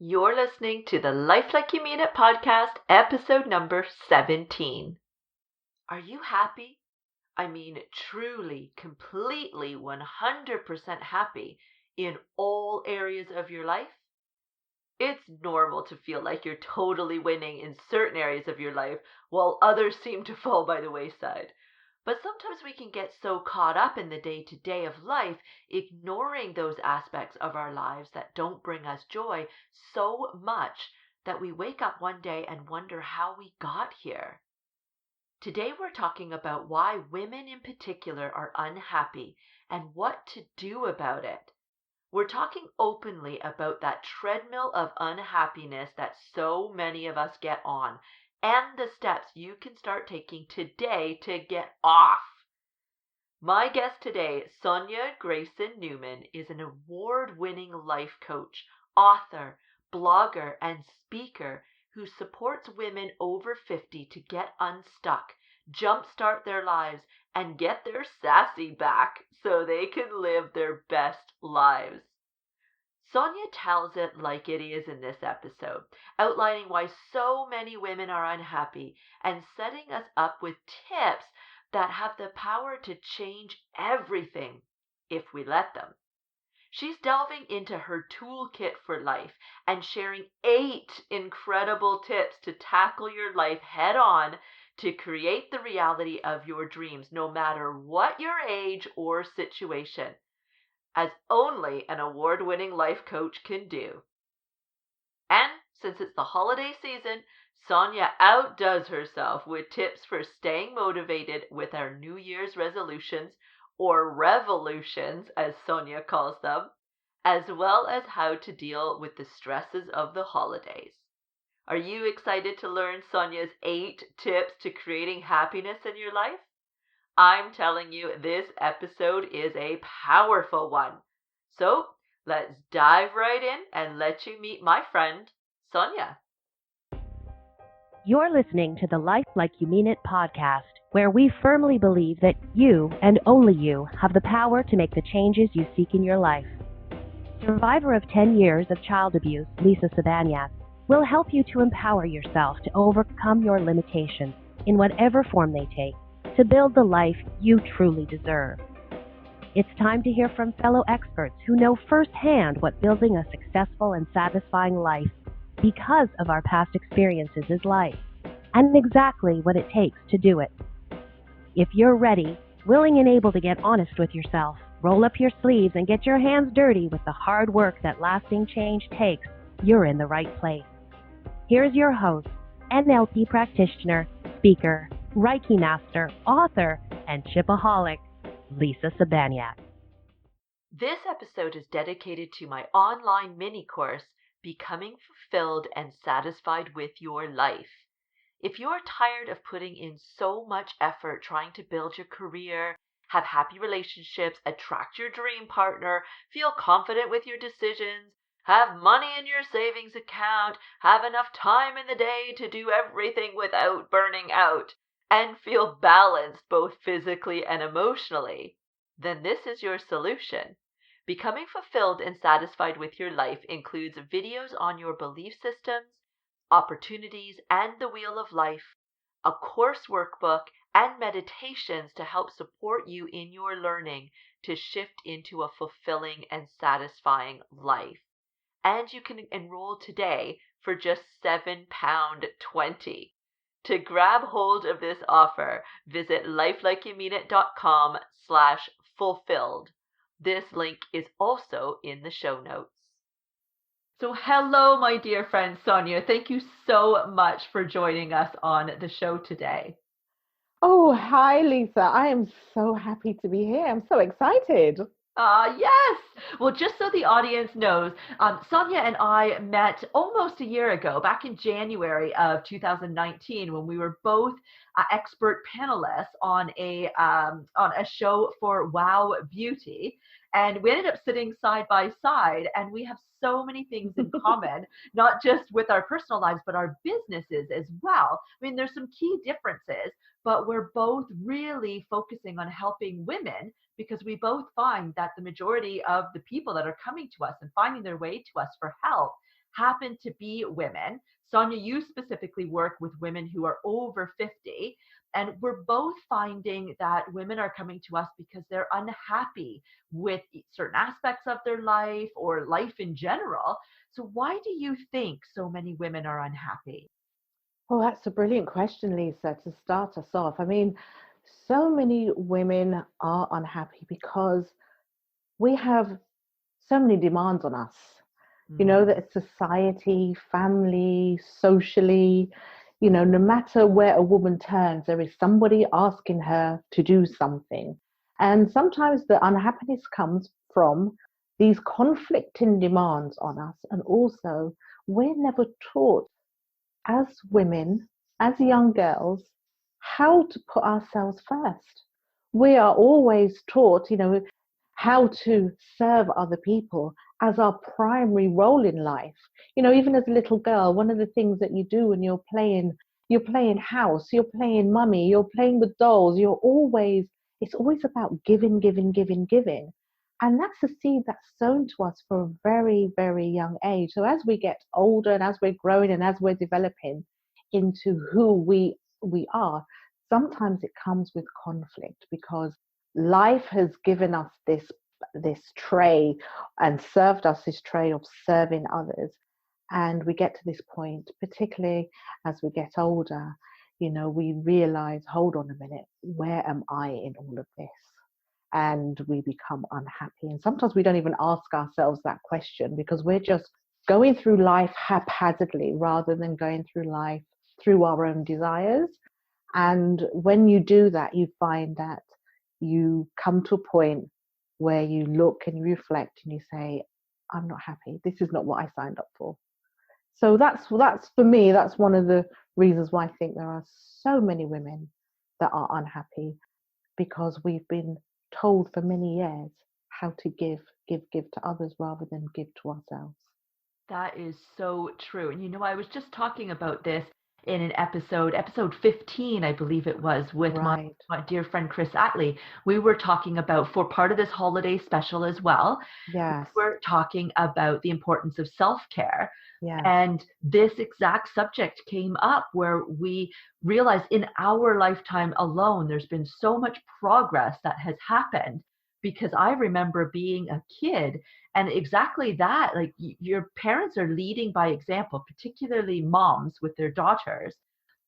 You're listening to the Life Like You Mean It podcast, episode number 17. Are you happy? I mean, truly, completely, 100% happy in all areas of your life? It's normal to feel like you're totally winning in certain areas of your life while others seem to fall by the wayside. But sometimes we can get so caught up in the day-to-day of life, ignoring those aspects of our lives that don't bring us joy so much that we wake up one day and wonder how we got here. Today we're talking about why women in particular are unhappy and what to do about it. We're talking openly about that treadmill of unhappiness that so many of us get on, and the steps you can start taking today to get off. My guest today, Sonia Greyson-Newman, is an award-winning life coach, author, blogger, and speaker who supports women over 50 to get unstuck, jumpstart their lives, and get their sassy back so they can live their best lives. Sonia tells it like it is in this episode, outlining why so many women are unhappy and setting us up with tips that have the power to change everything if we let them. She's delving into her toolkit for life and sharing 8 incredible tips to tackle your life head on to create the reality of your dreams, no matter what your age or situation, as only an award-winning life coach can do. And since it's the holiday season, Sonia outdoes herself with tips for staying motivated with our New Year's resolutions, or revolutions as Sonia calls them, as well as how to deal with the stresses of the holidays. Are you excited to learn Sonia's 8 tips to creating happiness in your life? I'm telling you, this episode is a powerful one. So let's dive right in and let you meet my friend, Sonia. You're listening to the Life Like You Mean It podcast, where we firmly believe that you and only you have the power to make the changes you seek in your life. Survivor of 10 years of child abuse, Lisa Sabaniak, will help you to empower yourself to overcome your limitations in whatever form they take, to build the life you truly deserve. It's time to hear from fellow experts who know firsthand what building a successful and satisfying life because of our past experiences is like, and exactly what it takes to do it. If you're ready, willing and able to get honest with yourself, roll up your sleeves and get your hands dirty with the hard work that lasting change takes, you're in the right place. Here's your host, NLP practitioner, speaker, Reiki master, author, and chipaholic, Lisa Sabaniak. This episode is dedicated to my online mini course, Becoming Fulfilled and Satisfied with Your Life. If you're tired of putting in so much effort trying to build your career, have happy relationships, attract your dream partner, feel confident with your decisions, have money in your savings account, have enough time in the day to do everything without burning out, and feel balanced both physically and emotionally, then this is your solution. Becoming fulfilled and satisfied with your life includes videos on your belief systems, opportunities, and the wheel of life, a course workbook, and meditations to help support you in your learning to shift into a fulfilling and satisfying life. And you can enroll today for just £7.20. To grab hold of this offer, visit lifelikeyoumeanit.com/fulfilled. This link is also in the show notes. So hello, my dear friend Sonia. Thank you so much for joining us on the show today. Oh, hi, Lisa. I am so happy to be here. I'm so excited. Yes. Well, just so the audience knows, Sonia and I met almost a year ago, back in January of 2019, when we were both expert panelists on a show for Wow Beauty, and we ended up sitting side by side, and we have so many things in common, not just with our personal lives, but our businesses as well. I mean, there's some key differences, but we're both really focusing on helping women, because we both find that the majority of the people that are coming to us and finding their way to us for help happen to be women. Sonia, you specifically work with women who are over 50. And we're both finding that women are coming to us because they're unhappy with certain aspects of their life or life in general. So why do you think so many women are unhappy? Well, that's a brilliant question, Lisa, to start us off. I mean, so many women are unhappy because we have so many demands on us. You know, Mm. that society, family, socially, no matter where a woman turns, there is somebody asking her to do something. And sometimes the unhappiness comes from these conflicting demands on us. And also, we're never taught as women, as young girls, how to put ourselves first. We are always taught, how to serve other people as our primary role in life. Even as a little girl, one of the things that you do when you're playing house, you're playing mummy, you're playing with dolls, it's always about giving, giving, giving, giving. And that's a seed that's sown to us for a very, very young age. So as we get older and as we're growing and as we're developing into who we are, sometimes it comes with conflict because life has given us this tray and served us this tray of serving others. And we get to this point, particularly as we get older, we realize, hold on a minute, where am I in all of this? And we become unhappy. And sometimes we don't even ask ourselves that question because we're just going through life haphazardly rather than going through life through our own desires. And when you do that, you find that you come to a point where you look and you reflect and you say, I'm not happy. This is not what I signed up for. So that's for me, that's one of the reasons why I think there are so many women that are unhappy because we've been told for many years how to give to others rather than give to ourselves. That is so true. And I was just talking about this in an episode 15, I believe it was, with Right. my dear friend Chris Atley. We were talking about, for part of this holiday special as well, Yes. we're talking about the importance of self-care. Yes. And this exact subject came up where we realized in our lifetime alone, there's been so much progress that has happened. Because I remember being a kid and exactly that, like your parents are leading by example, particularly moms with their daughters.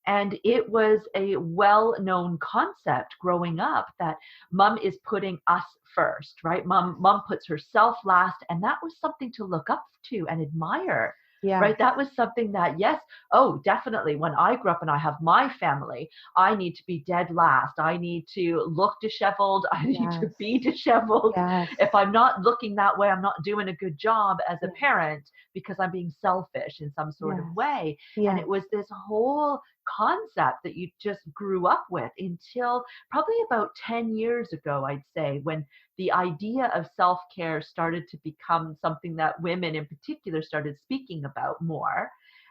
And it was a well-known concept growing up that mom is putting us first, right? Mom puts herself last, and that was something to look up to and admire. Yes. Right. That was something that, yes, oh, definitely. When I grew up and I have my family, I need to be dead last. I need to look disheveled. I need to Yes. be disheveled. Yes. If I'm not looking that way, I'm not doing a good job as a Yes. parent because I'm being selfish in some sort of Yes. way. And Yes. it was this whole concept that you just grew up with until probably about 10 years ago, I'd say, when the idea of self-care started to become something that women in particular started speaking about more.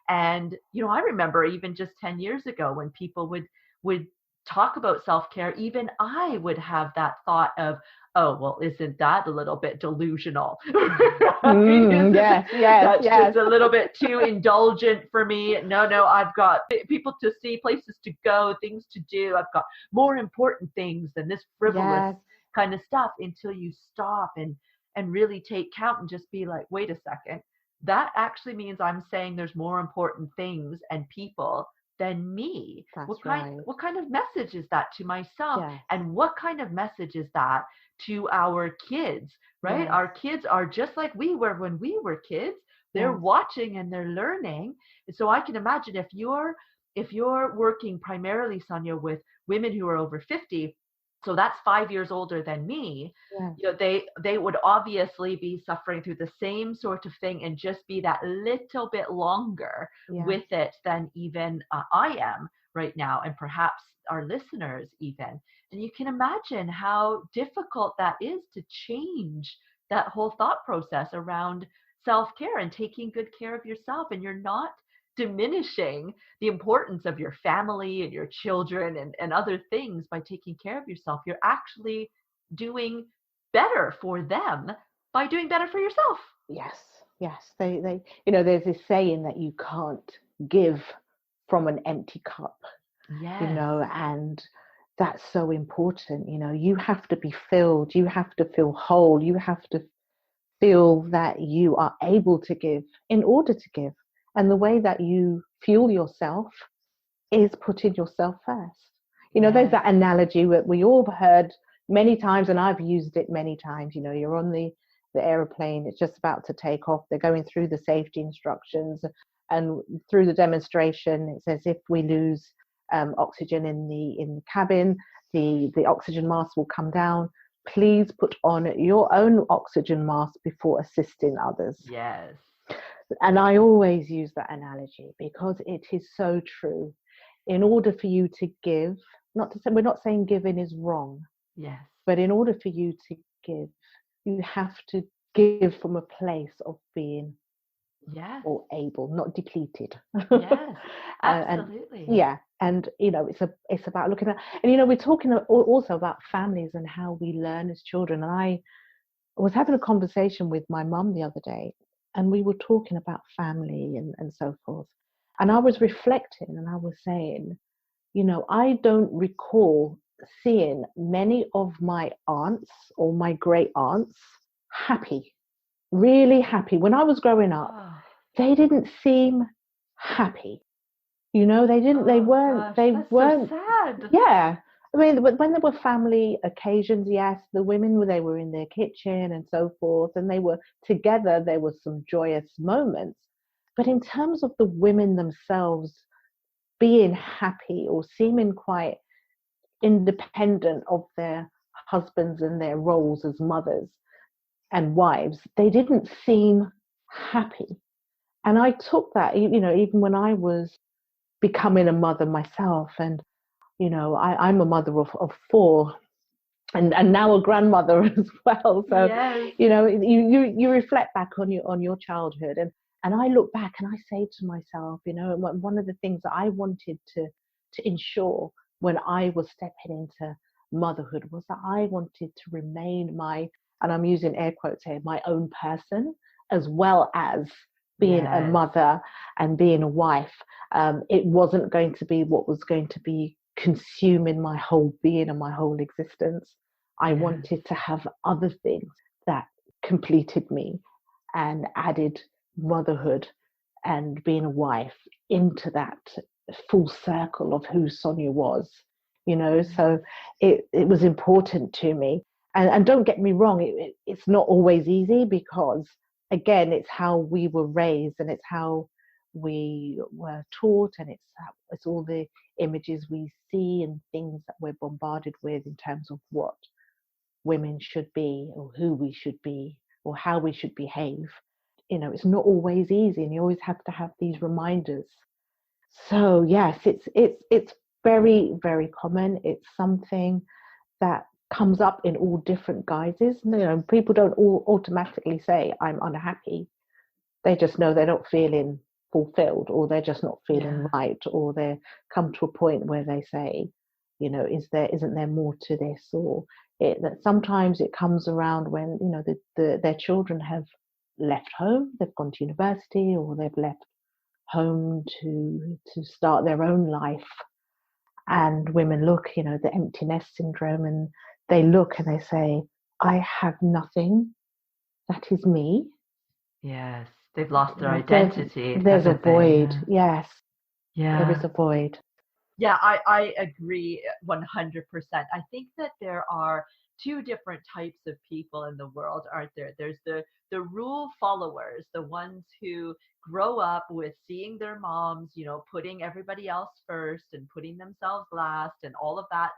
And, I remember even just 10 years ago when people would talk about self-care, even I would have that thought of, oh, well, isn't that a little bit delusional? Yes, yes, That's yes. just a little bit too indulgent for me. No, I've got people to see, places to go, things to do. I've got more important things than this frivolous Yes. kind of stuff, until you stop and really take count and just be like, wait a second, that actually means I'm saying there's more important things and people than me. That's What right. kind of message is that to myself? Yes. And what kind of message is that to our kids, right? Yes. Our kids are just like we were when we were kids. They're Yes. watching and they're learning. And so I can imagine if you're working primarily, Sonia, with women who are over 50, so that's 5 years older than me, Yes. they would obviously be suffering through the same sort of thing and just be that little bit longer Yes. with it than even I am right now, and perhaps our listeners even. And you can imagine how difficult that is to change that whole thought process around self-care and taking good care of yourself. And you're not diminishing the importance of your family and your children and other things by taking care of yourself. You're actually doing better for them by doing better for yourself. Yes. Yes, they, there's this saying that you can't give from an empty cup, Yes. and that's so important. You have to be filled, you have to feel whole, you have to feel that you are able to give in order to give. And the way that you fuel yourself is putting yourself first. There's Yes. that analogy that we all have heard many times, and I've used it many times. You're on the aeroplane, it's just about to take off. They're going through the safety instructions, and through the demonstration, it says if we lose oxygen in the cabin, the oxygen mask will come down. Please put on your own oxygen mask before assisting others. Yes. And I always use that analogy because it is so true. In order for you to give, we're not saying giving is wrong, Yes. but in order for you to give, you have to give from a place of being Yes. or able, not depleted. Yes. Absolutely. And it's about looking at, and we're talking also about families and how we learn as children. And I was having a conversation with my mum the other day, and we were talking about family and so forth. And I was reflecting, and I was saying, I don't recall seeing many of my aunts or my great aunts happy, really happy. When I was growing up, they didn't seem happy. They weren't, Gosh, that's so sad. yeah. I mean, when there were family occasions, yes, the women, they were in their kitchen and so forth, and they were together. There were some joyous moments. But in terms of the women themselves being happy or seeming quite independent of their husbands and their roles as mothers and wives, they didn't seem happy. And I took that, even when I was becoming a mother myself, and I'm a mother of four, and now a grandmother as well. So Yes. you reflect back on your childhood, and I look back and I say to myself, one of the things that I wanted to ensure when I was stepping into motherhood was that I wanted to remain and I'm using air quotes here, my own person, as well as being a Yes. mother and being a wife. It wasn't going to be what was going to be consuming my whole being and my whole existence. I wanted to have other things that completed me and added motherhood and being a wife into that full circle of who Sonia was, so it was important to me. And don't get me wrong, it's not always easy because, again, it's how we were raised and it's how we were taught, and it's all the images we see and things that we're bombarded with in terms of what women should be or who we should be or how we should behave. It's not always easy, and you always have to have these reminders. So yes, it's very, very common. It's something that comes up in all different guises. People don't all automatically say I'm unhappy. They just know they're not feeling fulfilled, or they're just not feeling right, or they come to a point where they say, isn't there more to this? Or that sometimes it comes around when their children have left home, they've gone to university, or they've left home to start their own life, and women look, the empty nest syndrome, and they look and they say, I have nothing that is me. Yes. They've lost their identity. There's a void. Yeah. Yes. There is a void. Yeah, I agree 100%. I think that there are two different types of people in the world, aren't there? There's the rule followers, the ones who grow up with seeing their moms, putting everybody else first and putting themselves last and all of that,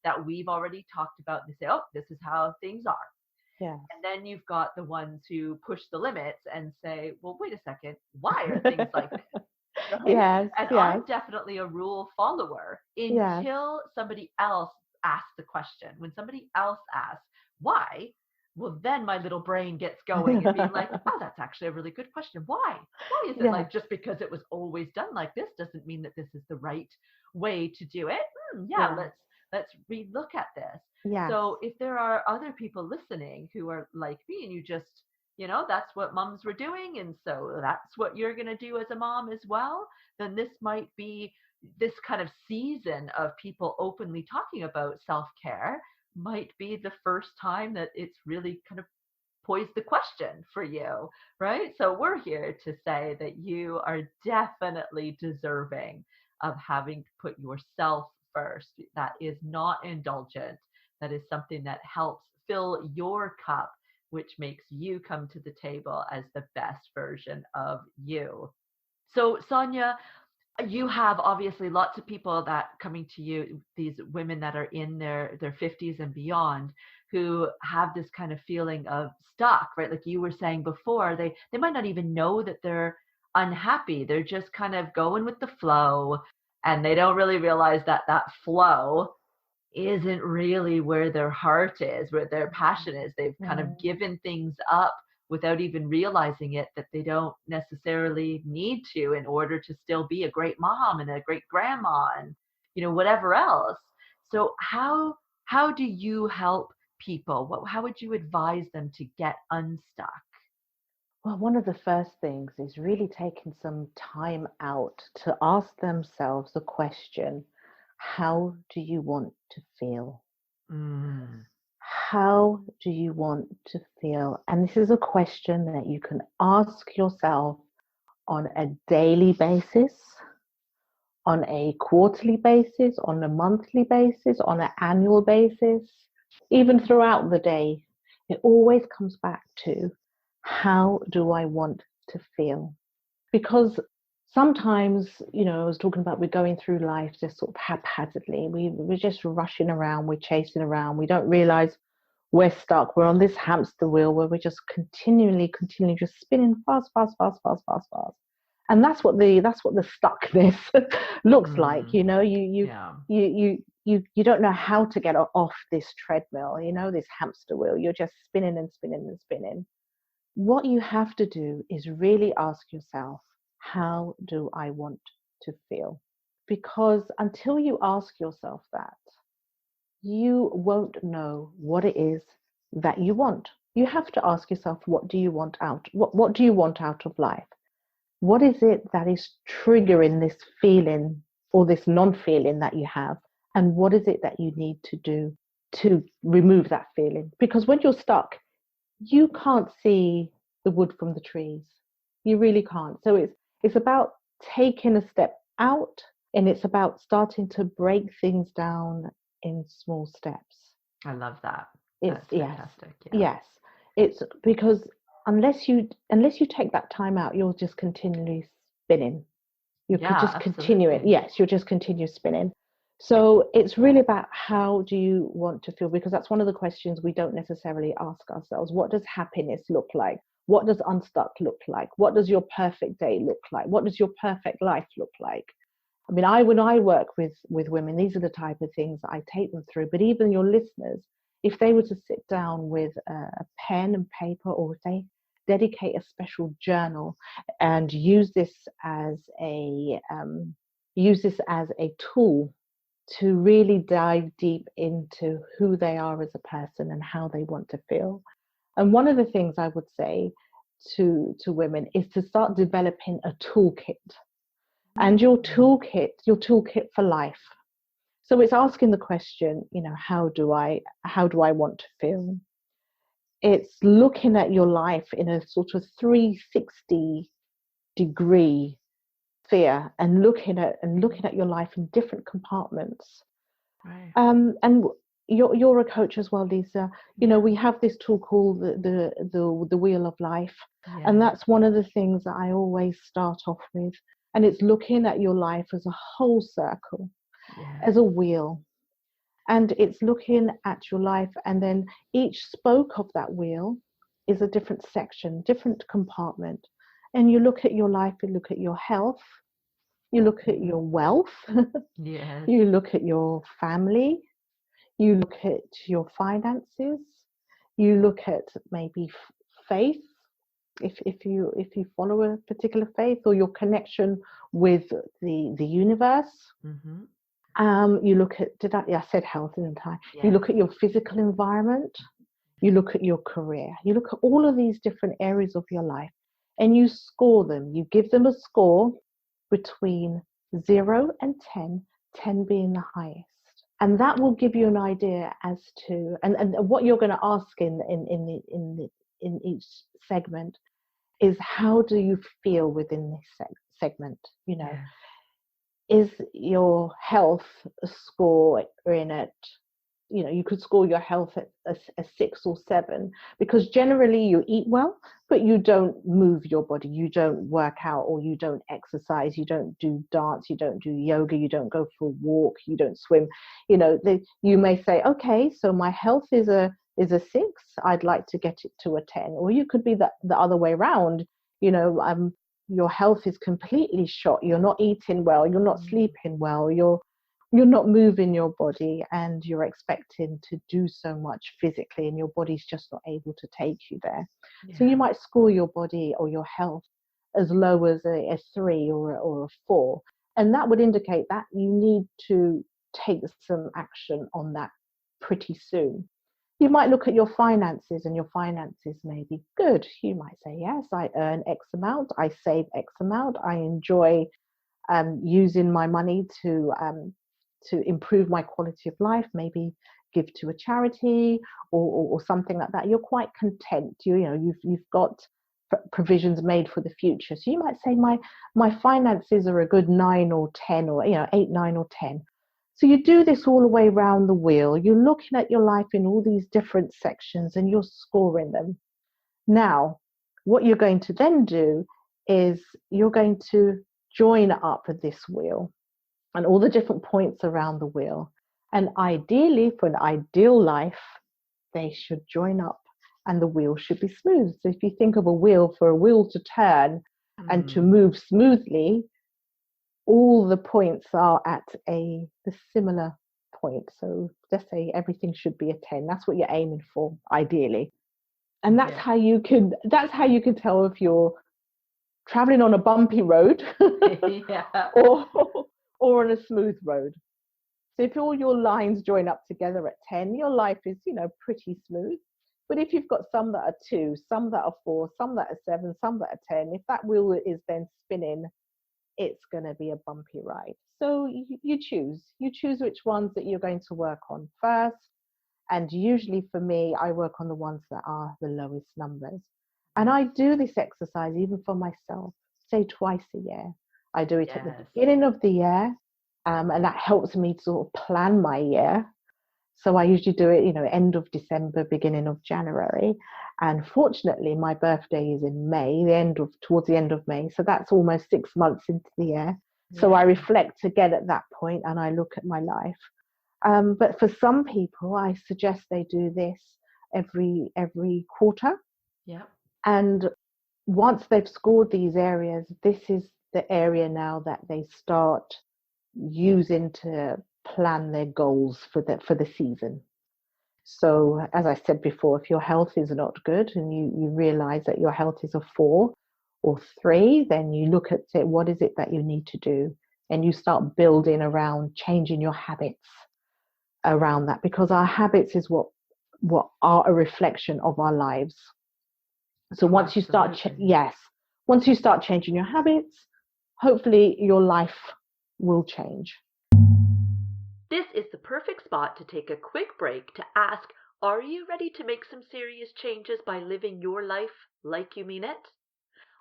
that we've already talked about. And they say, oh, this is how things are. Yeah. And then you've got the ones who push the limits and say, well, wait a second, why are things like this? Right? Yes. And I'm definitely a rule follower until somebody else asks the question. When somebody else asks why, well, then my little brain gets going and being like, oh, that's actually a really good question. Why? Why is it like just because it was always done like this doesn't mean that this is the right way to do it? Let's relook at this. Yeah. So if there are other people listening who are like me and you just that's what moms were doing, and so that's what you're going to do as a mom as well, then this might be this kind of season of people openly talking about self-care might be the first time that it's really kind of posed the question for you, right? So we're here to say that you are definitely deserving of having to put yourself first. That is not indulgent. That is something that helps fill your cup, which makes you come to the table as the best version of you. So, Sonia, you have obviously lots of people that coming to you, these women that are in their 50s and beyond, who have this kind of feeling of stuck, right? Like you were saying before, they might not even know that they're unhappy. They're just kind of going with the flow, and they don't really realize that that flow isn't really where their heart is, where their passion is. They've kind of given things up without even realizing it, that they don't necessarily need to in order to still be a great mom and a great grandma and whatever else. So how do you help people? How would you advise them to get unstuck? Well, one of the first things is really taking some time out to ask themselves the question, how do you want to feel? Mm. How do you want to feel? And this is a question that you can ask yourself on a daily basis, on a quarterly basis, on a monthly basis, on an annual basis, even throughout the day. It always comes back to, how do I want to feel? Because sometimes, I was talking about, we're going through life just sort of haphazardly. We're just rushing around, we're chasing around, we don't realize we're stuck. We're on this hamster wheel where we're just continually just spinning fast, fast, fast, fast, fast, fast. And that's what the stuckness looks like. Yeah. You don't know how to get off this treadmill, this hamster wheel. You're just spinning and spinning and spinning. What you have to do is really ask yourself, how do I want to feel? Because until you ask yourself that, you won't know what it is that you want. You have to ask yourself, what do you want what do you want out of life? What is it that is triggering this feeling or this non-feeling that you have? And what is it that you need to do to remove that feeling? Because when you're stuck, you can't see the wood from the trees. You really can't. So it's about taking a step out, and it's about starting to break things down in small steps. I love that. It's That's fantastic. yes. It's because unless you take that time out, you'll just continually spinning. You could just continue it. Yes, you'll just continue spinning. So it's really about, how do you want to feel? Because that's one of the questions we don't necessarily ask ourselves. What does happiness look like? What does unstuck look like? What does your perfect day look like? What does your perfect life look like? I mean, when I work with women, these are the type of things that I take them through. But even your listeners, if they were to sit down with a pen and paper, or if they dedicate a special journal and use this as a tool to really dive deep into who they are as a person and how they want to feel. And one of the things I would say to women is to start developing a toolkit. And your toolkit for life. So it's asking the question, how do I want to feel? It's looking at your life in a sort of 360-degree sphere, and looking at your life in different compartments. Right. And you're a coach as well, Lisa. We have this tool called the wheel of life, and that's one of the things that I always start off with. And it's looking at your life as a whole circle, as a wheel. And it's looking at your life, and then each spoke of that wheel is a different section, different compartment. And you look at your life, you look at your health, you look at your wealth, you look at your family, you look at your finances, you look at maybe faith, if you follow a particular faith, or your connection with the universe. You look at, I said health, didn't I? You look at your physical environment, You look at your career. You look at all of these different areas of your life and you score them. You give them a score between 0 and 10, 10 being the highest. And that will give you an idea as to, and what you're going to ask in each segment is, how do you feel within this segment? You know, is your health score in at, you know, you could score your health at a 6 or 7, because generally you eat well, but you don't move your body, you don't work out, or you don't exercise, you don't do dance, you don't do yoga, you don't go for a walk, you don't swim. You know, you may say, okay, so my health is a 6, I'd like to get it to a 10. Or you could be the other way around. You know, your health is completely shot, you're not eating well, you're not sleeping well, you're not moving your body, and you're expecting to do so much physically and your body's just not able to take you there. So you might score your body or your health as low as a 3 or a 4, and that would indicate that you need to take some action on that pretty soon. You might look at your finances, and your finances may be good. You might say, yes, I earn X amount, I save X amount, I enjoy using my money to improve my quality of life, maybe give to a charity or something like that. You're quite content. You know, you've got provisions made for the future. So you might say, my finances are a good 9 or 10, or 8, 9 or 10. So you do this all the way around the wheel. You're looking at your life in all these different sections and you're scoring them. Now, what you're going to then do is you're going to join up this wheel and all the different points around the wheel. And ideally, for an ideal life, they should join up and the wheel should be smooth. So if you think of a wheel, for a wheel to turn and to move smoothly, all the points are at the similar point. So let's say everything should be a 10. That's what you're aiming for, ideally. And that's how you can tell if you're traveling on a bumpy road or on a smooth road. So if all your lines join up together at 10, your life is, pretty smooth. But if you've got some that are 2, some that are 4, some that are 7, some that are 10, if that wheel is then spinning, it's going to be a bumpy ride. So you choose which ones that you're going to work on first. And usually for me, I work on the ones that are the lowest numbers. And I do this exercise even for myself, say twice a year. I do it at the beginning of the year, and that helps me to sort of plan my year. So I usually do it, end of December, beginning of January. And fortunately, my birthday is in May, towards the end of May. So that's almost 6 months into the year. So I reflect again at that point and I look at my life. But for some people, I suggest they do this every quarter. Yeah. And once they've scored these areas, this is the area now that they start using to plan their goals for the season. So as I said before, if your health is not good and you realize that your health is a 4 or 3, then you look at it, what is it that you need to do? And you start building around changing your habits around that, because our habits is what are a reflection of our lives. So once you start changing your habits, hopefully your life will change. This is the perfect spot to take a quick break to ask, are you ready to make some serious changes by living your life like you mean it?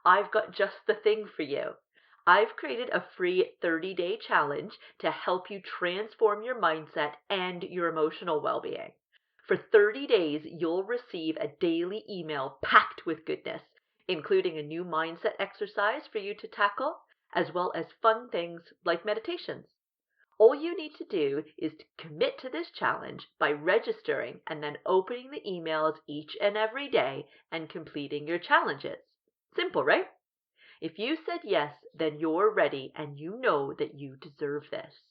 I've got just the thing for you. I've created a free 30-day challenge to help you transform your mindset and your emotional well-being. For 30 days, you'll receive a daily email packed with goodness, including a new mindset exercise for you to tackle, as well as fun things like meditations. All you need to do is to commit to this challenge by registering and then opening the emails each and every day and completing your challenges. Simple, right? If you said yes, then you're ready and you know that you deserve this.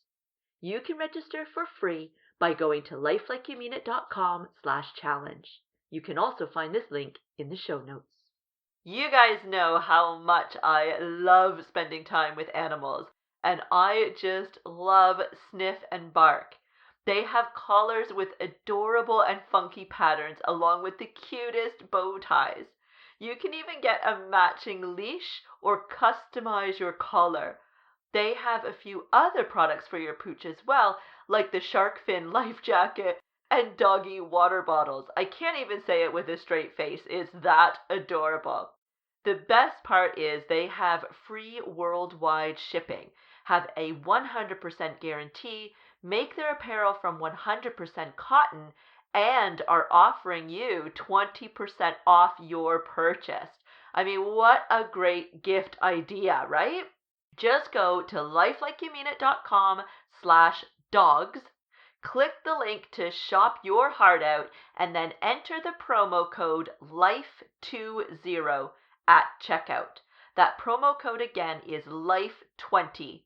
You can register for free by going to lifelikeyoumeanit.com/challenge. You can also find this link in the show notes. You guys know how much I love spending time with animals, and I just love Sniff and Bark. They have collars with adorable and funky patterns along with the cutest bow ties. You can even get a matching leash or customize your collar. They have a few other products for your pooch as well, like the shark fin life jacket and doggy water bottles. I can't even say it with a straight face. It's that adorable. The best part is they have free worldwide shipping, have a 100% guarantee, make their apparel from 100% cotton, and are offering you 20% off your purchase. I mean, what a great gift idea, right? Just go to lifelikeyoumeanit.com/dogs, click the link to shop your heart out, and then enter the promo code LIFE20 at checkout. That promo code again is LIFE20.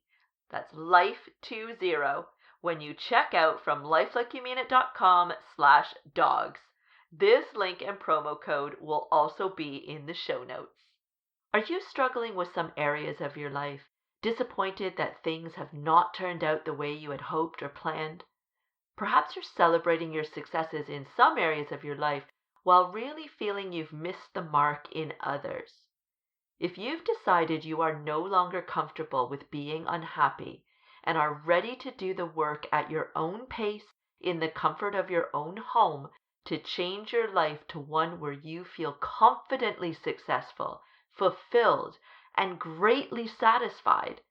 That's LIFE20 when you check out from lifelikeyoumeanit.com/dogs. This link and promo code will also be in the show notes. Are you struggling with some areas of your life, disappointed that things have not turned out the way you had hoped or planned? Perhaps you're celebrating your successes in some areas of your life while really feeling you've missed the mark in others. If you've decided you are no longer comfortable with being unhappy and are ready to do the work at your own pace in the comfort of your own home to change your life to one where you feel confidently successful, fulfilled, and greatly satisfied,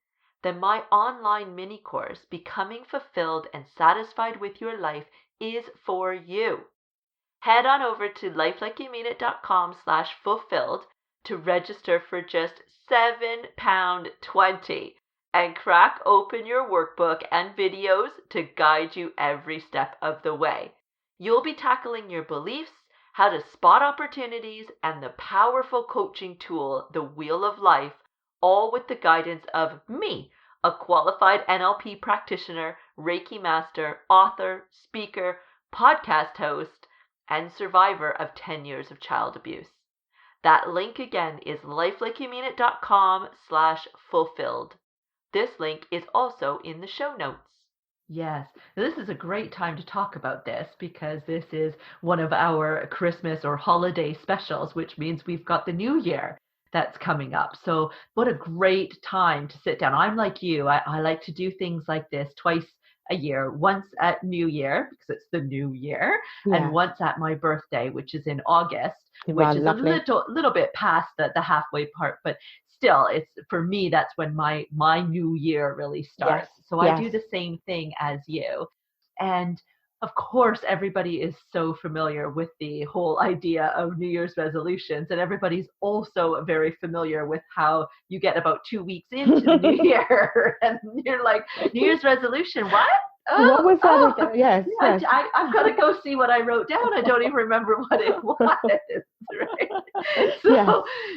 then my online mini course, Becoming Fulfilled and Satisfied with Your Life, is for you. Head on over to lifelikeyoumeanit.com/fulfilled to register for just £7.20 and crack open your workbook and videos to guide you every step of the way. You'll be tackling your beliefs, how to spot opportunities, and the powerful coaching tool, the Wheel of Life, all with the guidance of me, a qualified NLP practitioner, Reiki master, author, speaker, podcast host, and survivor of 10 years of child abuse. That link again is lifelikeyoumeanit.com/fulfilled. This link is also in the show notes. Yes, this is a great time to talk about this because this is one of our Christmas or holiday specials, which means we've got the new year that's coming up. So what a great time to sit down. I'm like you. I like to do things like this twice a year, once at New Year, because it's the new year, and once at my birthday, which is in August, which is lovely. a little bit past the halfway part, but still, it's for me, that's when my new year really starts. So I do the same thing as you. And of course, everybody is so familiar with the whole idea of New Year's resolutions, and everybody's also very familiar with how you get about 2 weeks into the new year, and you're like, New Year's resolution, what? What was that again? Yes. I've got to go see what I wrote down. I don't even remember what it was. Right?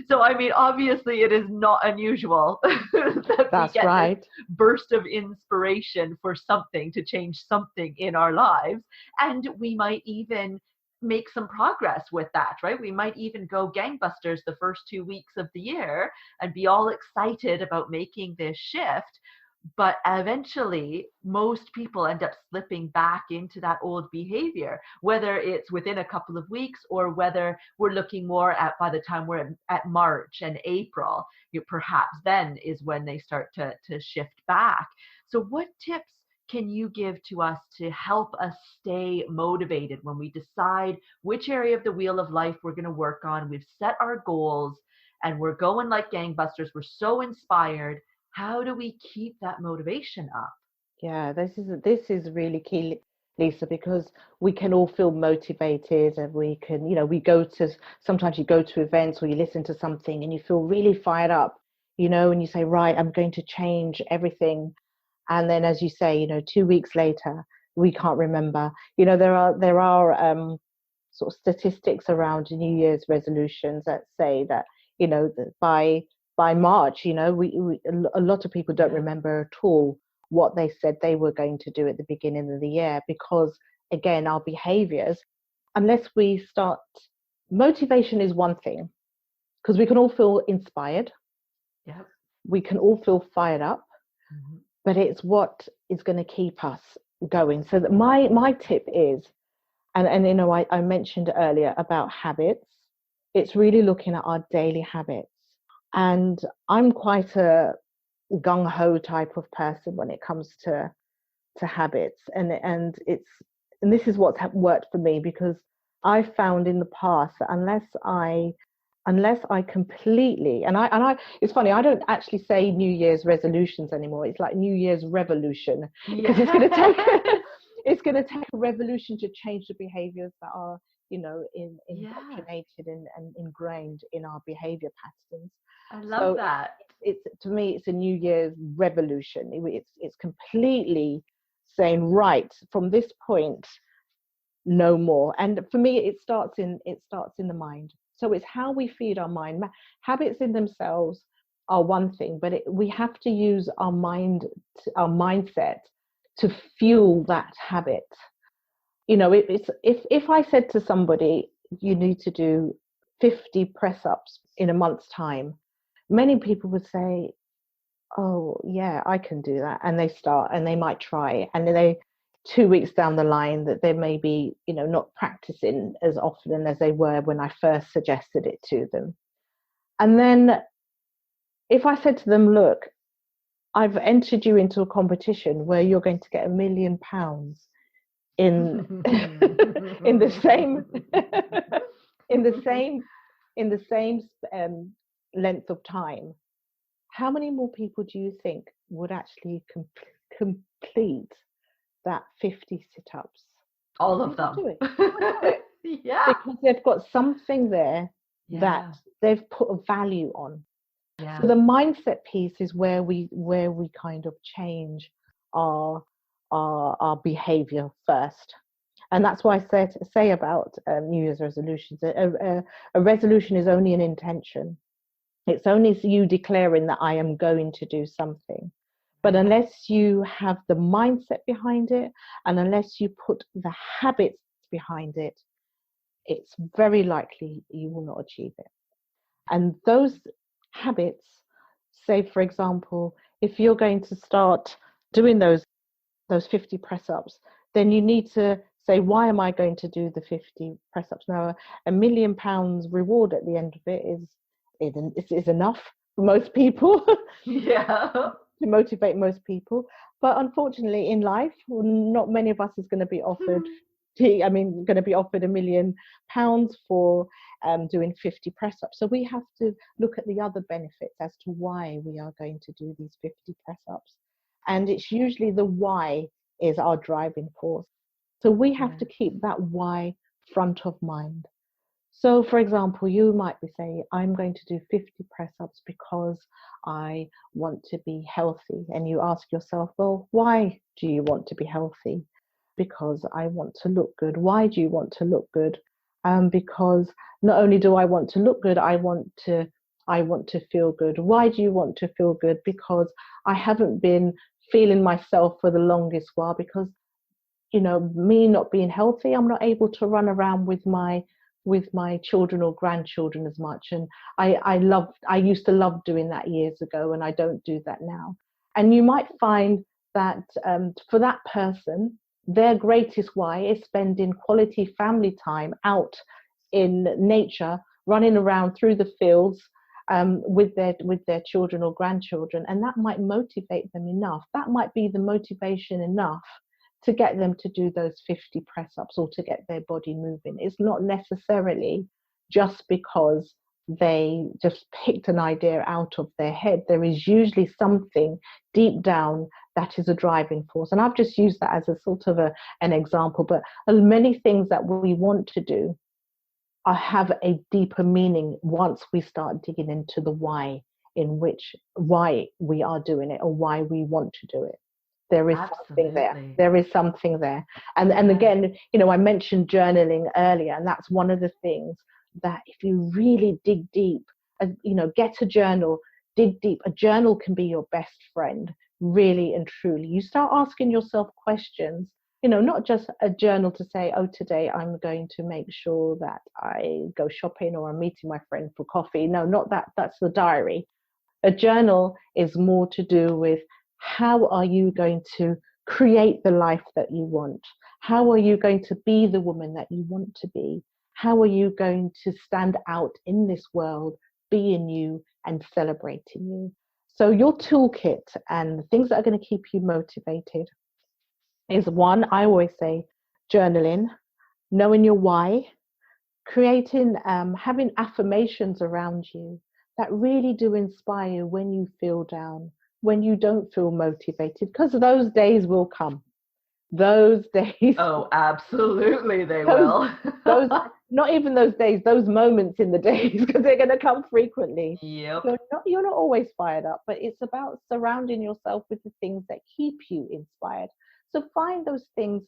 So I mean, obviously, it is not unusual that we get this burst of inspiration for something to change something in our lives, and we might even make some progress with that, right? We might even go gangbusters the first 2 weeks of the year and be all excited about making this shift. But eventually, most people end up slipping back into that old behavior, whether it's within a couple of weeks or whether we're looking more at by the time we're at March and April, perhaps then is when they start to shift back. So what tips can you give to us to help us stay motivated when we decide which area of the wheel of life we're going to work on? We've set our goals and we're going like gangbusters. We're so inspired. How do we keep that motivation up? Yeah, this is really key, Lisa, because we can all feel motivated, and we can, sometimes you go to events or you listen to something and you feel really fired up, and you say, right, I'm going to change everything. And then, as you say, 2 weeks later, we can't remember. There are sort of statistics around New Year's resolutions that say that, that by March, a lot of people don't remember at all what they said they were going to do at the beginning of the year, because, again, our behaviors, unless we start, motivation is one thing, because we can all feel inspired. Yeah. We can all feel fired up, but it's what is going to keep us going. So that my tip is, and I mentioned earlier about habits. It's really looking at our daily habits. And I'm quite a gung-ho type of person when it comes to habits, and this is what's worked for me, because I found in the past that unless I completely, and I it's funny, I don't actually say New Year's resolutions anymore. It's like New Year's revolution, because it's going to take it's going to take a revolution to change the behaviors that are indoctrinated and ingrained in our behavior patterns. I love So that. it's to me, it's a New Year's revolution. It's completely saying, right, from this point, no more. And for me, it starts in the mind. So it's how we feed our mind. Habits in themselves are one thing, but we have to use our mindset to fuel that habit. It's if I said to somebody, you need to do 50 press ups in a month's time, many people would say, oh yeah, I can do that, and they start, and they might try, and then they 2 weeks down the line, that they may be not practicing as often as they were when I first suggested it to them. And then if I said to them, look, I've entered you into a competition where you're going to get £1,000,000 in in the same in the same length of time, how many more people do you think would actually complete that 50 sit-ups? All of them. Do it. Yeah. Because they've got something there that they've put a value on. Yeah. So the mindset piece is where we kind of change our behavior first. And that's why I say about New Year's resolutions. A resolution is only an intention. It's only you declaring that I am going to do something. But unless you have the mindset behind it, and unless you put the habits behind it, it's very likely you will not achieve it. And those habits, say for example, if you're going to start doing those 50 press ups, then you need to say, why am I going to do the 50 press ups? Now, £1,000,000 reward at the end of it is enough for most people. Yeah. To motivate most people. But unfortunately, in life, not many of us is going to be offered going to be offered £1,000,000 for doing 50 press ups. So we have to look at the other benefits as to why we are going to do these 50 press ups. And it's usually the why is our driving force. So we have to keep that why front of mind. So, for example, you might be saying, I'm going to do 50 press ups because I want to be healthy. And you ask yourself, well, why do you want to be healthy? Because I want to look good. Why do you want to look good? Because not only do I want to look good, I want to feel good. Why do you want to feel good? Because I haven't been feeling myself for the longest while, because me not being healthy, I'm not able to run around with my children or grandchildren as much. And I used to love doing that years ago, and I don't do that now. And you might find that for that person, their greatest why is spending quality family time out in nature, running around through the fields with their children or grandchildren. And that might motivate them enough. That might be the motivation enough to get them to do those 50 press ups or to get their body moving. It's not necessarily just because they just picked an idea out of their head. There is usually something deep down that is a driving force. And I've just used that as a sort of an example, but many things that we want to do have a deeper meaning once we start digging into the why we are doing it or why we want to do it. There is something there. There is something there. And again, I mentioned journaling earlier, and that's one of the things that if you really dig deep, get a journal, dig deep. A journal can be your best friend, really and truly. You start asking yourself questions, not just a journal to say, oh, today I'm going to make sure that I go shopping or I'm meeting my friend for coffee. No, not that. That's the diary. A journal is more to do with, how are you going to create the life that you want? How are you going to be the woman that you want to be? How are you going to stand out in this world, being you and celebrating you? So your toolkit and the things that are going to keep you motivated is one, I always say, journaling, knowing your why, creating, having affirmations around you that really do inspire you when you feel down, when you don't feel motivated, because those days will come. Those days. Oh, absolutely, they those, will. those, not even those days, those moments in the days, because they're going to come frequently. Yep. You're not always fired up, but it's about surrounding yourself with the things that keep you inspired. So find those things.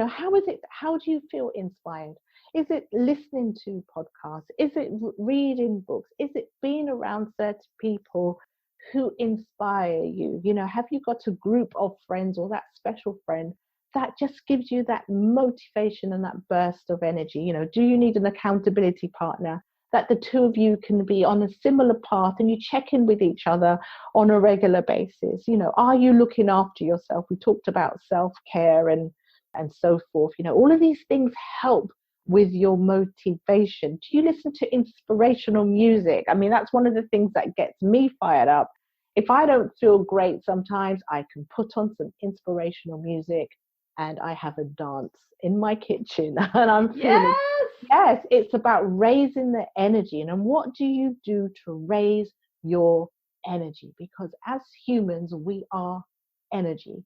How is it? How do you feel inspired? Is it listening to podcasts? Is it reading books? Is it being around certain people who inspire you? Have you got a group of friends or that special friend that just gives you that motivation and that burst of energy? Do you need an accountability partner that the two of you can be on a similar path and you check in with each other on a regular basis? Are you looking after yourself? We talked about self-care and so forth. All of these things help with your motivation. Do you listen to inspirational music? I mean, that's one of the things that gets me fired up. If I don't feel great sometimes, I can put on some inspirational music and I have a dance in my kitchen and I'm feeling, yes, it's about raising the energy. And what do you do to raise your energy? Because as humans, we are energy.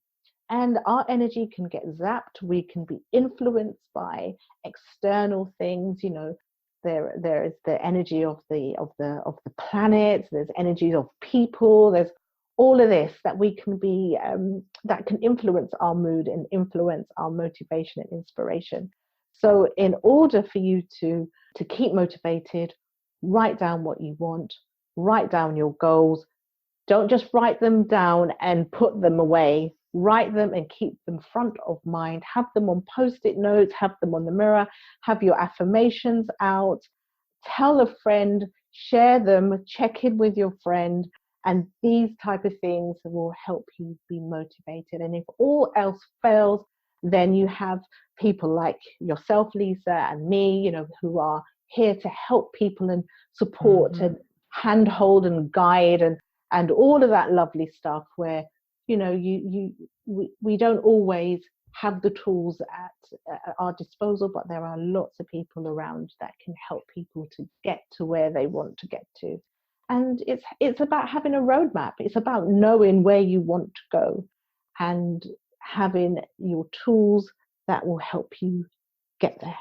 And our energy can get zapped. We can be influenced by external things. There is the energy of the planet. There's energies of people. There's all of this that we can be that can influence our mood and influence our motivation and inspiration. So, in order for you to keep motivated, write down what you want. Write down your goals. Don't just write them down and put them away. Write them and keep them front of mind. Have them on post-it notes, have them on the mirror, have your affirmations out. Tell a friend, share them, check in with your friend, and these type of things will help you be motivated. And if all else fails, then you have people like yourself, Lisa, and me, who are here to help people and support and handhold and guide and all of that lovely stuff where we don't always have the tools at our disposal, but there are lots of people around that can help people to get to where they want to get to. And it's about having a roadmap. It's about knowing where you want to go and having your tools that will help you get there.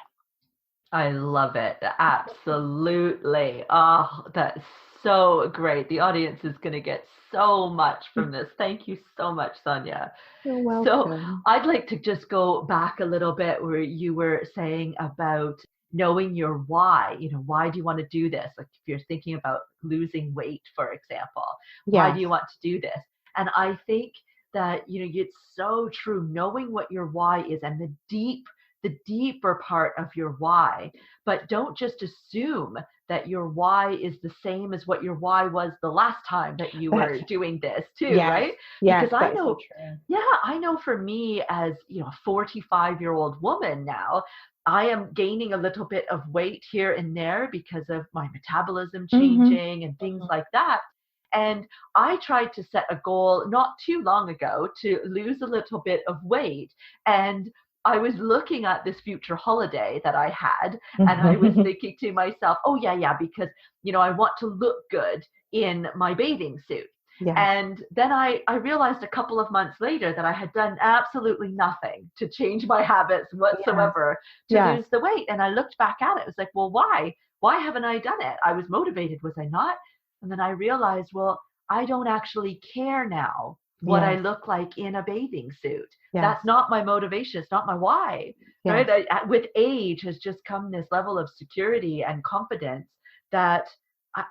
I love it. Absolutely. Oh, that's so great. The audience is going to get so much from this. Thank you so much, Sonia. You're welcome. So I'd like to just go back a little bit where you were saying about knowing your why. Why do you want to do this? Like if you're thinking about losing weight, for example, why do you want to do this? And I think that, it's so true. Knowing what your why is and the deeper part of your why, but don't just assume that your why is the same as what your why was the last time that you were doing this too, right? Yes, because I know, I know for me as, a 45-year-old woman now, I am gaining a little bit of weight here and there because of my metabolism changing and things like that. And I tried to set a goal not too long ago to lose a little bit of weight. And I was looking at this future holiday that I had, and I was thinking to myself, oh, yeah, because, I want to look good in my bathing suit. Yes. And then I realized a couple of months later that I had done absolutely nothing to change my habits whatsoever to lose the weight. And I looked back at it. It was like, well, why? Why haven't I done it? I was motivated, was I not? And then I realized, well, I don't actually care now what I look like in a bathing suit. That's not my motivation. It's not my why, right? With age has just come this level of security and confidence that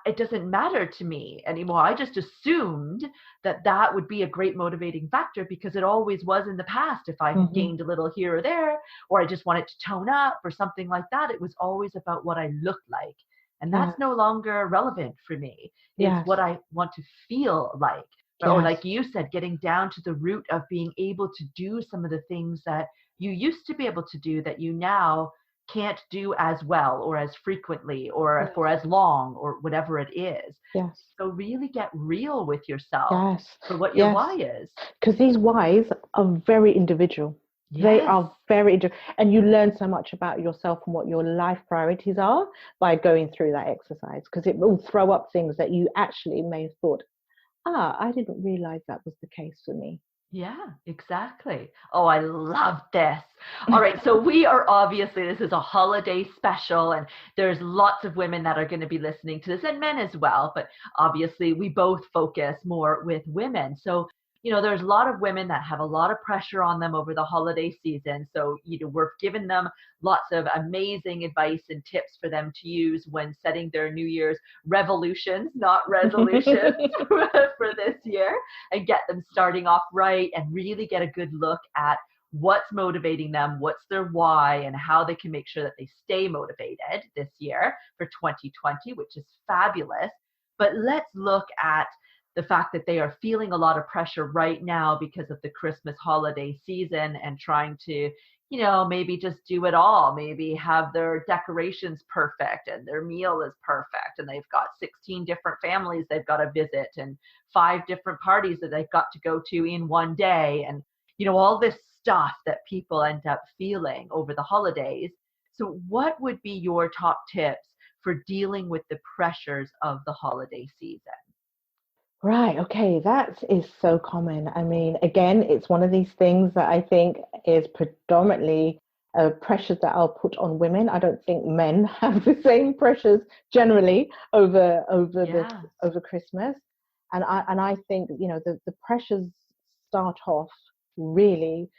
it doesn't matter to me anymore. I just assumed that would be a great motivating factor because it always was in the past. If I gained a little here or there, or I just wanted to tone up or something like that, it was always about what I looked like. And that's no longer relevant for me. It's what I want to feel like. or Yes. like you said, getting down to the root of being able to do some of the things that you used to be able to do that you now can't do as well or as frequently or Yes. for as long or whatever it is. Yes. So really get real with yourself Yes. for what your Yes. why is. Because these whys are very individual. They Yes. are and you learn so much about yourself and what your life priorities are by going through that exercise, because it will throw up things that you actually may have thought, I didn't realize that was the case for me. Yeah, exactly. Oh, I love this. All right, so we are obviously, this is a holiday special, and there's lots of women that are going to be listening to this, and men as well, but obviously we both focus more with women. So, there's a lot of women that have a lot of pressure on them over the holiday season. So, we're giving them lots of amazing advice and tips for them to use when setting their New Year's revolutions, not resolutions, for this year, and get them starting off right and really get a good look at what's motivating them, what's their why, and how they can make sure that they stay motivated this year for 2020, which is fabulous. But let's look at the fact that they are feeling a lot of pressure right now because of the Christmas holiday season and trying to, maybe just do it all, maybe have their decorations perfect and their meal is perfect. And they've got 16 different families they've got to visit and 5 different parties that they've got to go to in one day. And, all this stuff that people end up feeling over the holidays. So what would be your top tips for dealing with the pressures of the holiday season? Right, okay, that is so common. I mean, again, it's one of these things that I think is predominantly pressures that are put on women. I don't think men have the same pressures generally over Christmas. And I think, the pressures start off really,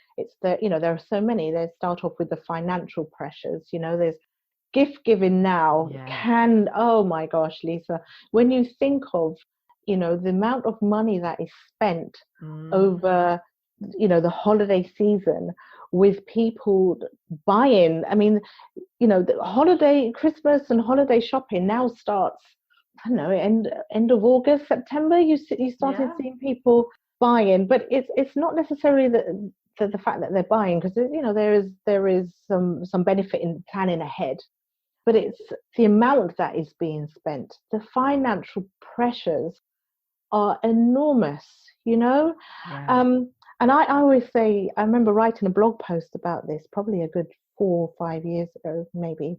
there are so many. They start off with the financial pressures. There's gift giving now Yeah. oh my gosh, Lisa, when you think of the amount of money that is spent over the holiday season with people buying. I mean, the Christmas and holiday shopping now starts, I don't know, end of August, September. You started seeing people buying, but it's not necessarily the fact that they're buying, because there is some benefit in planning ahead, but it's the amount that is being spent. The financial pressures are enormous, Yeah. And I always say, I remember writing a blog post about this probably a good 4 or 5 years ago, maybe.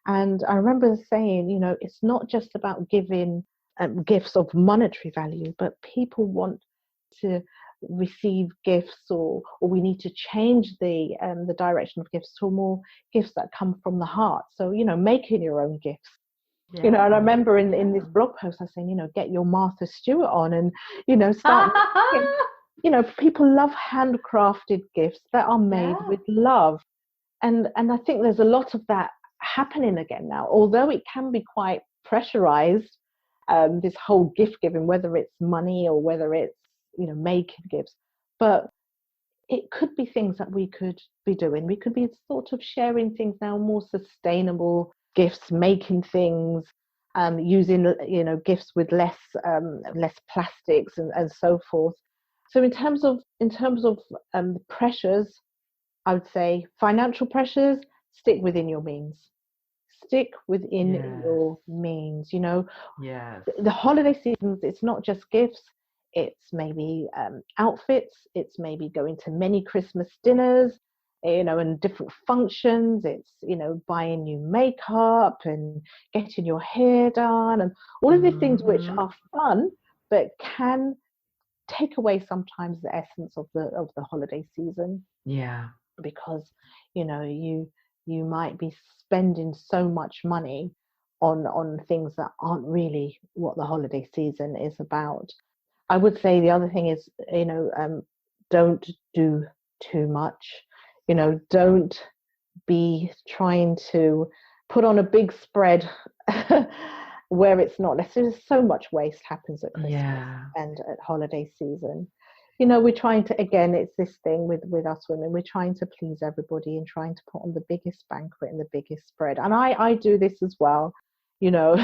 And I remember saying, it's not just about giving gifts of monetary value, but people want to receive gifts, or we need to change the direction of gifts to more gifts that come from the heart. So, making your own gifts. And I remember in this blog post, I was saying, get your Martha Stewart on and, start making, people love handcrafted gifts that are made with love. And I think there's a lot of that happening again now, although it can be quite pressurized, this whole gift giving, whether it's money or whether it's, making gifts. But it could be things that we could be doing. We could be sort of sharing things now, more sustainable gifts, making things, using gifts with less plastics and so forth. So in terms of the pressures, I would say financial pressures, stick within your means. Stick within your means. Yes. The holiday seasons, it's not just gifts. It's maybe outfits. It's maybe going to many Christmas dinners, and different functions. It's, buying new makeup and getting your hair done and all of these things which are fun, but can take away sometimes the essence of the holiday season. Yeah. Because, you might be spending so much money on things that aren't really what the holiday season is about. I would say the other thing is, don't do too much. Don't be trying to put on a big spread where it's not necessary. So much waste happens at Christmas and at holiday season. We're trying to, again, it's this thing with us women, we're trying to please everybody and trying to put on the biggest banquet and the biggest spread. And I do this as well. you know.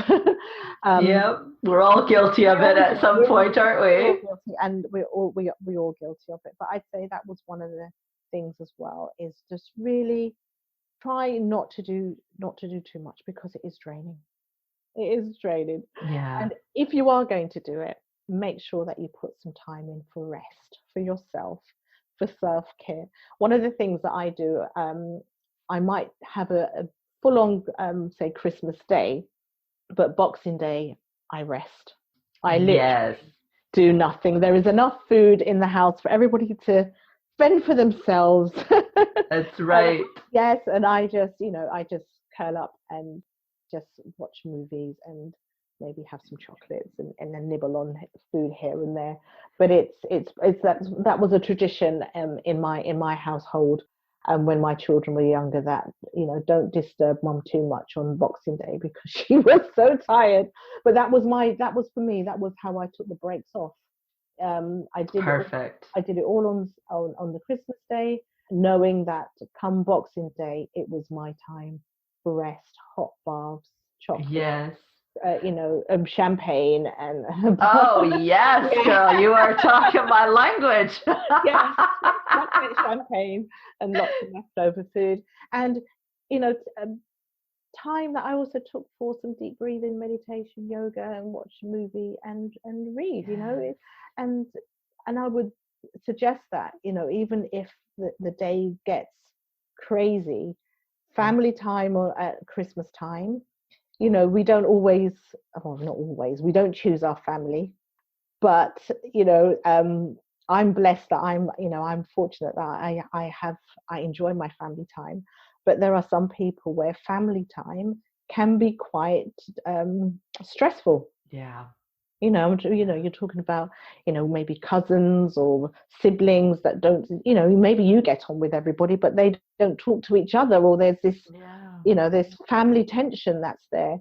Yep, we're all guilty of it at some point, aren't we're all we? guilty, and we're all guilty of it. But I'd say that was one of the things as well, is just really try not to do too much, because it is draining. It is draining. Yeah. And if you are going to do it, make sure that you put some time in for rest, for yourself, for self-care. One of the things that I do, I might have a full-on, say, Christmas day, but Boxing Day, I rest. I literally do nothing. There is enough food in the house for everybody to fend for themselves. That's right. Yes, and I just curl up and just watch movies and maybe have some chocolates and then nibble on food here and there. But that was a tradition in my household. When my children were younger, that don't disturb mum too much on Boxing Day, because she was so tired. But that was for me. That was how I took the breaks off. Perfect. I did it all on the Christmas day, knowing that come Boxing Day, it was my time for rest, hot baths, chocolate. Yes. Champagne and oh yes, girl, you are talking my language. Yes, chocolate, champagne, and lots of leftover food, and time that I also took for some deep breathing, meditation, yoga, and watch a movie and read. And I would suggest that even if the day gets crazy, family time or at Christmas time. We don't always, well, not always, we don't choose our family, but, I'm blessed that I'm fortunate that I enjoy my family time. But there are some people where family time can be quite stressful. Yeah. You're talking about, maybe cousins or siblings that don't, maybe you get on with everybody, but they don't talk to each other, or there's this, this family tension that's there.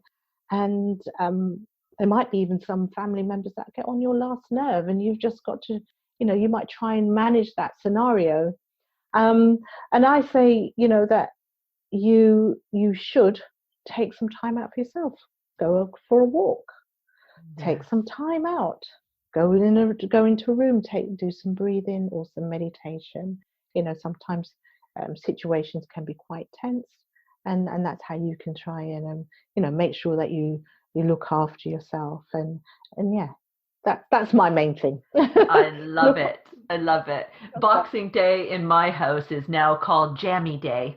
And there might be even some family members that get on your last nerve, and you've just got to, you might try and manage that scenario. And I say, that you should take some time out for yourself, go for a walk. Take some time out, go into a room, do some breathing or some meditation. Sometimes situations can be quite tense, and that's how you can try and make sure that you look after yourself, and yeah, that's my main thing. I love it. I love it. Boxing Day in my house is now called Jammy Day.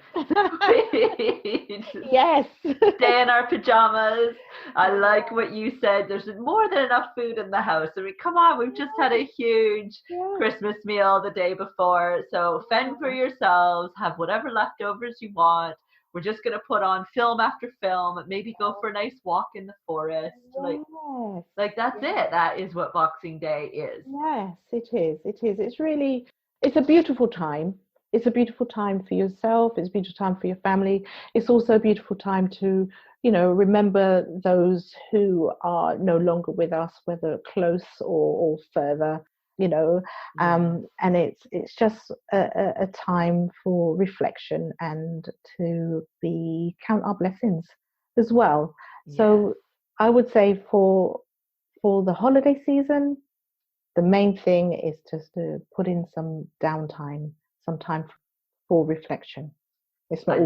Yes. Stay in our pajamas. I like what you said. There's more than enough food in the house. I mean, come on, we've just had a huge Christmas meal the day before. So fend for yourselves. Have whatever leftovers you want. We're just going to put on film after film, maybe go for a nice walk in the forest. Like that's it. That is what Boxing Day is. Yes, it is. It is. It's a beautiful time. It's a beautiful time for yourself. It's a beautiful time for your family. It's also a beautiful time to, remember those who are no longer with us, whether close or further. And it's just a time for reflection and to count our blessings as well. Yeah. So I would say for the holiday season, the main thing is just to put in some downtime, some time for reflection. It's not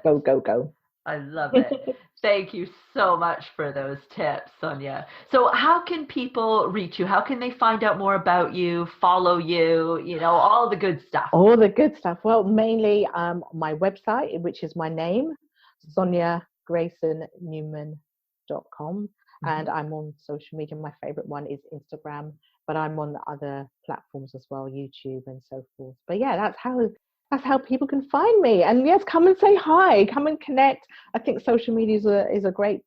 all go. I love it. Thank you so much for those tips, Sonia. So how can people reach you? How can they find out more about you, follow you, all the good stuff? All the good stuff. Well, mainly my website, which is my name, Sonia Greyson-Newman.com. And I'm on social media. My favorite one is Instagram, but I'm on other platforms as well, YouTube and so forth. But yeah, that's how people can find me. And yes, come and say hi, come and connect. I think social media is a great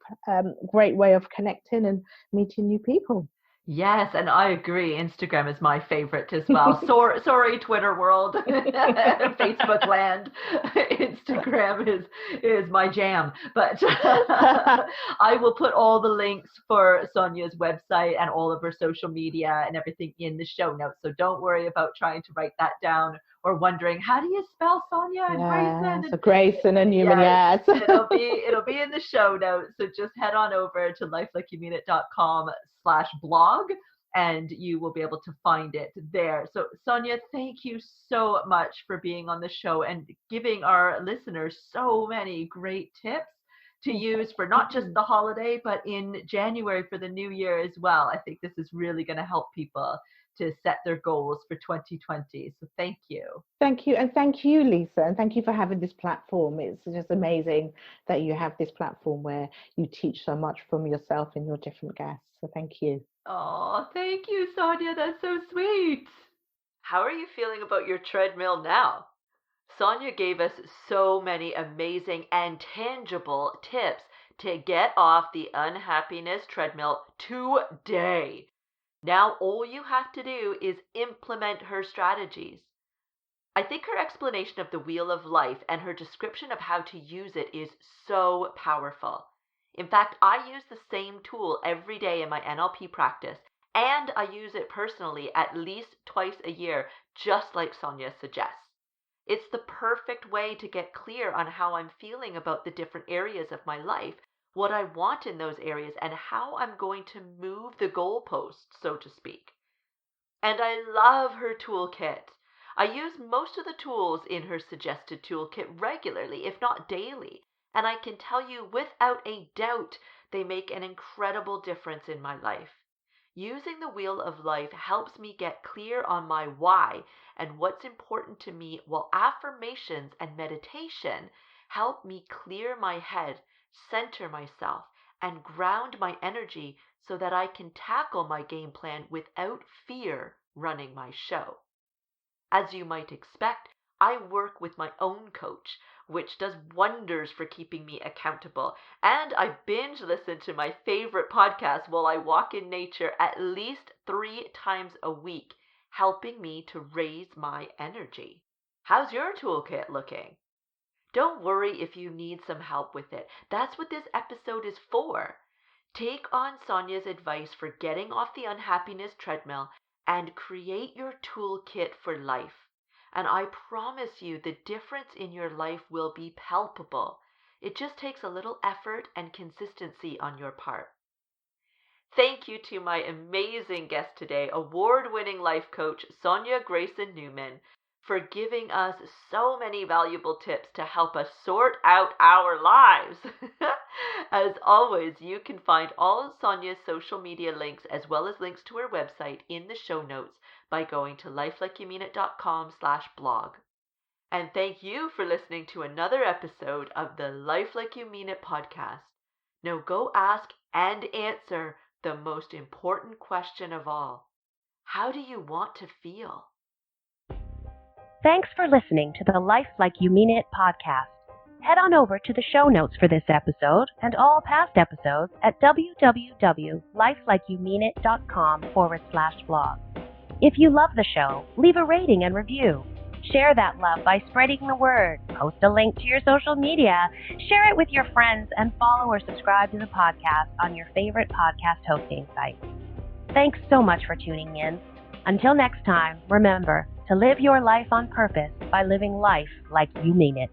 way of connecting and meeting new people. Yes, and I agree. Instagram is my favorite as well. Sorry, Twitter world, Facebook land. Instagram is my jam. But I will put all the links for Sonia's website and all of her social media and everything in the show notes. So don't worry about trying to write that down or wondering, how do you spell Sonia and Grayson? So Grayson and Newman, yes. it'll be in the show notes. So just head on over to lifelikeyoumeanit.com/blog and you will be able to find it there. So Sonia, thank you so much for being on the show and giving our listeners so many great tips to use for not just the holiday, but in January for the new year as well. I think this is really going to help people to set their goals for 2020. So thank you. Thank you. And thank you, Lisa. And thank you for having this platform. It's just amazing that you have this platform where you teach so much from yourself and your different guests. So thank you. Oh, thank you, Sonia. That's so sweet. How are you feeling about your treadmill now? Sonia gave us so many amazing and tangible tips to get off the unhappiness treadmill today. Now all you have to do is implement her strategies. I think her explanation of the wheel of life and her description of how to use it is so powerful. In fact, I use the same tool every day in my NLP practice, and I use it personally at least twice a year, just like Sonia suggests. It's the perfect way to get clear on how I'm feeling about the different areas of my life, what I want in those areas, and how I'm going to move the goalposts, so to speak. And I love her toolkit. I use most of the tools in her suggested toolkit regularly, if not daily, and I can tell you without a doubt they make an incredible difference in my life. Using the wheel of life helps me get clear on my why and what's important to me, while affirmations and meditation help me clear my head, center myself, and ground my energy so that I can tackle my game plan without fear running my show. As you might expect, I work with my own coach, which does wonders for keeping me accountable, and I binge listen to my favorite podcast while I walk in nature at least 3 times a week, helping me to raise my energy. How's your toolkit looking? Don't worry if you need some help with it. That's what this episode is for. Take on Sonia's advice for getting off the unhappiness treadmill and create your toolkit for life. And I promise you the difference in your life will be palpable. It just takes a little effort and consistency on your part. Thank you to my amazing guest today, award-winning life coach Sonia Greyson-Newman, for giving us so many valuable tips to help us sort out our lives. As always, you can find all of Sonia's social media links as well as links to her website in the show notes by going to lifelikeyoumeanit.com/blog. And thank you for listening to another episode of the Life Like You Mean It podcast. Now go ask and answer the most important question of all. How do you want to feel? Thanks for listening to the Life Like You Mean It podcast. Head on over to the show notes for this episode and all past episodes at www.lifelikeyoumeanit.com/blog. If you love the show, leave a rating and review. Share that love by spreading the word. Post a link to your social media. Share it with your friends and follow or subscribe to the podcast on your favorite podcast hosting site. Thanks so much for tuning in. Until next time, remember to live your life on purpose by living life like you mean it.